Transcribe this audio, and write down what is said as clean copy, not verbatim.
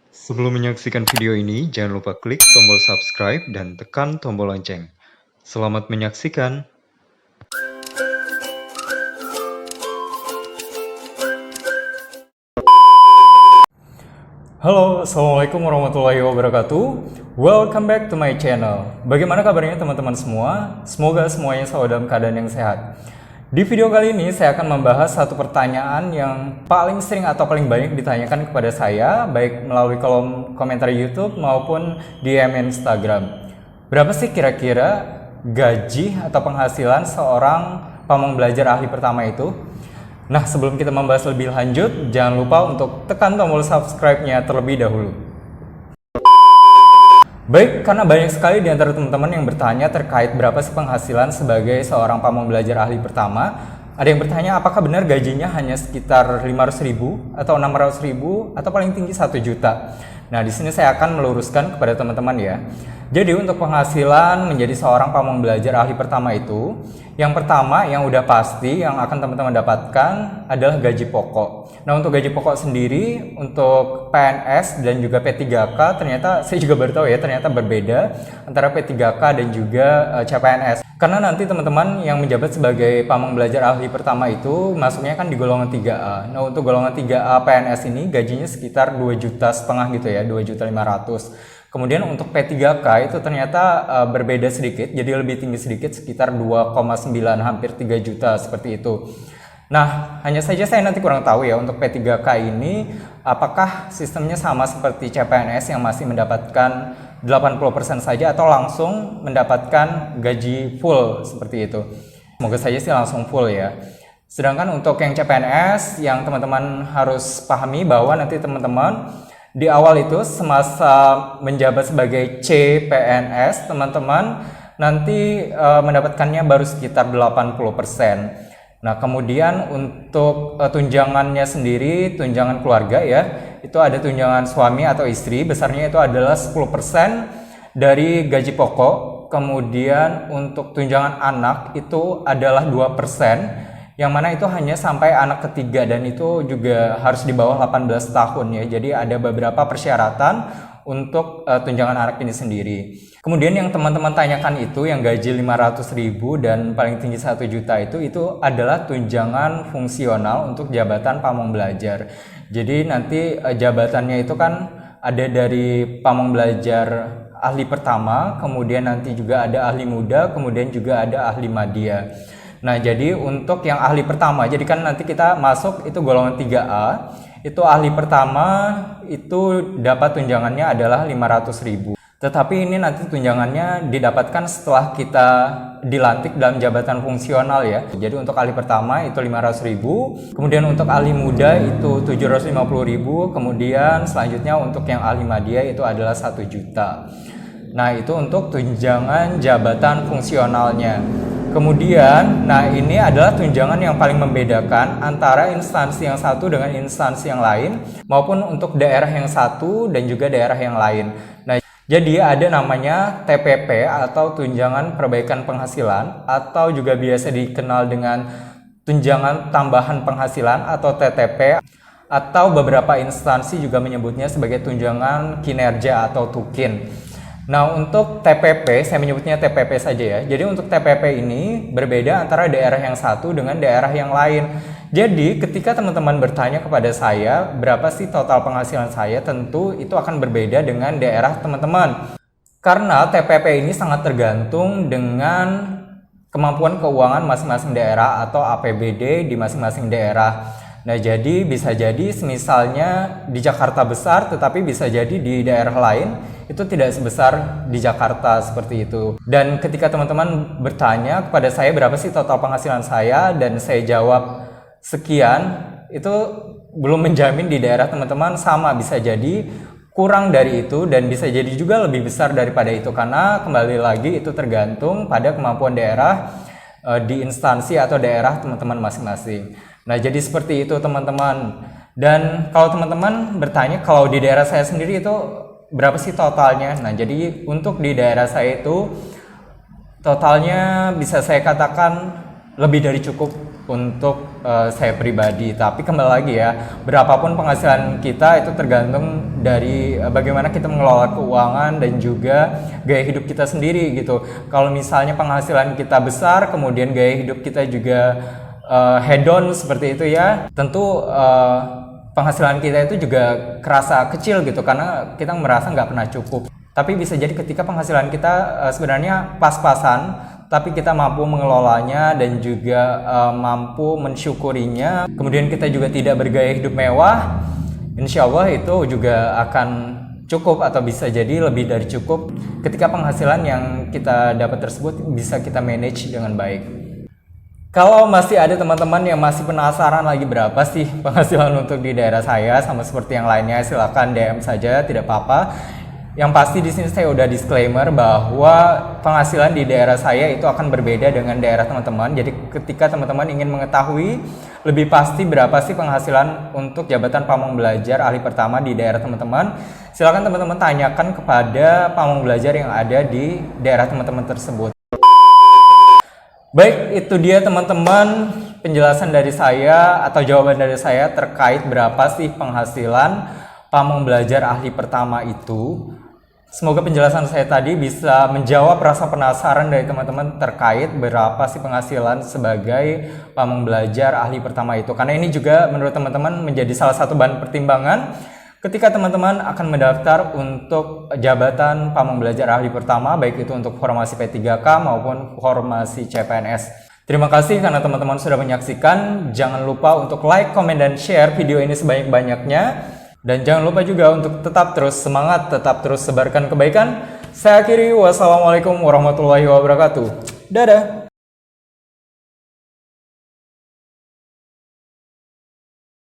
Sebelum menyaksikan video ini, jangan lupa klik tombol subscribe dan tekan tombol lonceng. Selamat menyaksikan. Halo, Assalamualaikum warahmatullahi wabarakatuh. Welcome back to my channel. Bagaimana kabarnya teman-teman semua? Semoga semuanya selalu dalam keadaan yang sehat. Di video kali ini saya akan membahas satu pertanyaan yang paling sering atau paling banyak ditanyakan kepada saya, baik melalui kolom komentar YouTube maupun DM Instagram. Berapa sih kira-kira gaji atau penghasilan seorang pamong belajar ahli pertama itu? Nah, sebelum kita membahas lebih lanjut, jangan lupa untuk tekan tombol subscribe-nya terlebih dahulu. Baik, karena banyak sekali di antara teman-teman yang bertanya terkait berapa sih penghasilan sebagai seorang pamong belajar ahli pertama. Ada yang bertanya apakah benar gajinya hanya sekitar 500.000 atau 600.000 atau paling tinggi 1 juta. Nah, di sini saya akan meluruskan kepada teman-teman ya. Jadi untuk penghasilan menjadi seorang pamong belajar ahli pertama itu, yang pertama yang udah pasti yang akan teman-teman dapatkan adalah gaji pokok. Nah, untuk gaji pokok sendiri untuk PNS dan juga P3K ternyata saya juga baru tahu ya, ternyata berbeda antara P3K dan juga CPNS. Karena nanti teman-teman yang menjabat sebagai pamong belajar ahli pertama itu masuknya kan di golongan 3A. Nah, untuk golongan 3A PNS ini gajinya sekitar 2,5 juta gitu ya, 2.500.000. Kemudian untuk P3K itu ternyata berbeda sedikit, jadi lebih tinggi sedikit sekitar 2,9 hampir 3 juta seperti itu. Nah, hanya saja saya nanti kurang tahu ya untuk P3K ini apakah sistemnya sama seperti CPNS yang masih mendapatkan 80% saja atau langsung mendapatkan gaji full seperti itu. Semoga saja sih langsung full ya. Sedangkan untuk yang CPNS yang teman-teman harus pahami bahwa nanti teman-teman di awal itu semasa menjabat sebagai CPNS, teman-teman nanti mendapatkannya baru sekitar 80%. Nah, kemudian untuk tunjangannya sendiri, tunjangan keluarga ya, itu ada tunjangan suami atau istri, besarnya itu adalah 10% dari gaji pokok. Kemudian untuk tunjangan anak itu adalah 2%. Yang mana itu hanya sampai anak ketiga dan itu juga harus di bawah 18 tahun ya. Jadi ada beberapa persyaratan untuk tunjangan anak ini sendiri. Kemudian yang teman-teman tanyakan itu yang gaji 500.000 dan paling tinggi 1 juta itu adalah tunjangan fungsional untuk jabatan pamong belajar. Jadi nanti jabatannya itu kan ada dari pamong belajar ahli pertama, kemudian nanti juga ada ahli muda, kemudian juga ada ahli madya. Nah, jadi untuk yang ahli pertama, jadi kan nanti kita masuk itu golongan 3A, itu ahli pertama itu dapat tunjangannya adalah 500.000. Tetapi ini nanti tunjangannya didapatkan setelah kita dilantik dalam jabatan fungsional ya. Jadi untuk ahli pertama itu 500.000, kemudian untuk ahli muda itu 750.000, kemudian selanjutnya untuk yang ahli madya itu adalah 1 juta. Nah, itu untuk tunjangan jabatan fungsionalnya. Kemudian, nah ini adalah tunjangan yang paling membedakan antara instansi yang satu dengan instansi yang lain maupun untuk daerah yang satu dan juga daerah yang lain. Nah, jadi ada namanya TPP atau tunjangan perbaikan penghasilan atau juga biasa dikenal dengan tunjangan tambahan penghasilan atau TTP atau beberapa instansi juga menyebutnya sebagai tunjangan kinerja atau TUKIN. Nah, untuk TPP, saya menyebutnya TPP saja ya. Jadi untuk TPP ini berbeda antara daerah yang satu dengan daerah yang lain. Jadi ketika teman-teman bertanya kepada saya, berapa sih total penghasilan saya? Tentu itu akan berbeda dengan daerah teman-teman. Karena TPP ini sangat tergantung dengan kemampuan keuangan masing-masing daerah atau APBD di masing-masing daerah. Nah, jadi bisa jadi misalnya di Jakarta besar tetapi bisa jadi di daerah lain itu tidak sebesar di Jakarta seperti itu. Dan ketika teman-teman bertanya kepada saya berapa sih total penghasilan saya dan saya jawab sekian, itu belum menjamin di daerah teman-teman sama, bisa jadi kurang dari itu dan bisa jadi juga lebih besar daripada itu karena kembali lagi itu tergantung pada kemampuan daerah di instansi atau daerah teman-teman masing-masing. Nah, jadi seperti itu teman-teman. Dan kalau teman-teman bertanya kalau di daerah saya sendiri itu berapa sih totalnya? Nah, jadi untuk di daerah saya itu totalnya bisa saya katakan lebih dari cukup untuk saya pribadi. Tapi kembali lagi ya, berapapun penghasilan kita itu tergantung dari bagaimana kita mengelola keuangan dan juga gaya hidup kita sendiri gitu. Kalau misalnya penghasilan kita besar, kemudian gaya hidup kita juga hedon seperti itu ya, tentu penghasilan kita itu juga kerasa kecil gitu karena kita merasa nggak pernah cukup. Tapi bisa jadi ketika penghasilan kita sebenarnya pas-pasan, tapi kita mampu mengelolanya dan juga mampu mensyukurinya, kemudian kita juga tidak bergaya hidup mewah, insya Allah itu juga akan cukup atau bisa jadi lebih dari cukup ketika penghasilan yang kita dapat tersebut bisa kita manage dengan baik. Kalau masih ada teman-teman yang masih penasaran lagi berapa sih penghasilan untuk di daerah saya sama seperti yang lainnya, silakan DM saja, tidak apa-apa. Yang pasti di sini saya udah disclaimer bahwa penghasilan di daerah saya itu akan berbeda dengan daerah teman-teman. Jadi ketika teman-teman ingin mengetahui lebih pasti berapa sih penghasilan untuk jabatan pamong belajar ahli pertama di daerah teman-teman, silakan teman-teman tanyakan kepada pamong belajar yang ada di daerah teman-teman tersebut. Baik, itu dia teman-teman penjelasan dari saya atau jawaban dari saya terkait berapa sih penghasilan pamong belajar ahli pertama itu. Semoga penjelasan saya tadi bisa menjawab rasa penasaran dari teman-teman terkait berapa sih penghasilan sebagai pamong belajar ahli pertama itu. Karena ini juga menurut teman-teman menjadi salah satu bahan pertimbangan ketika teman-teman akan mendaftar untuk jabatan pamong belajar ahli pertama, baik itu untuk formasi P3K maupun formasi CPNS. Terima kasih karena teman-teman sudah menyaksikan. Jangan lupa untuk like, komen, dan share video ini sebanyak-banyaknya. Dan jangan lupa juga untuk tetap terus semangat, tetap terus sebarkan kebaikan. Saya akhiri, wassalamualaikum warahmatullahi wabarakatuh. Dadah!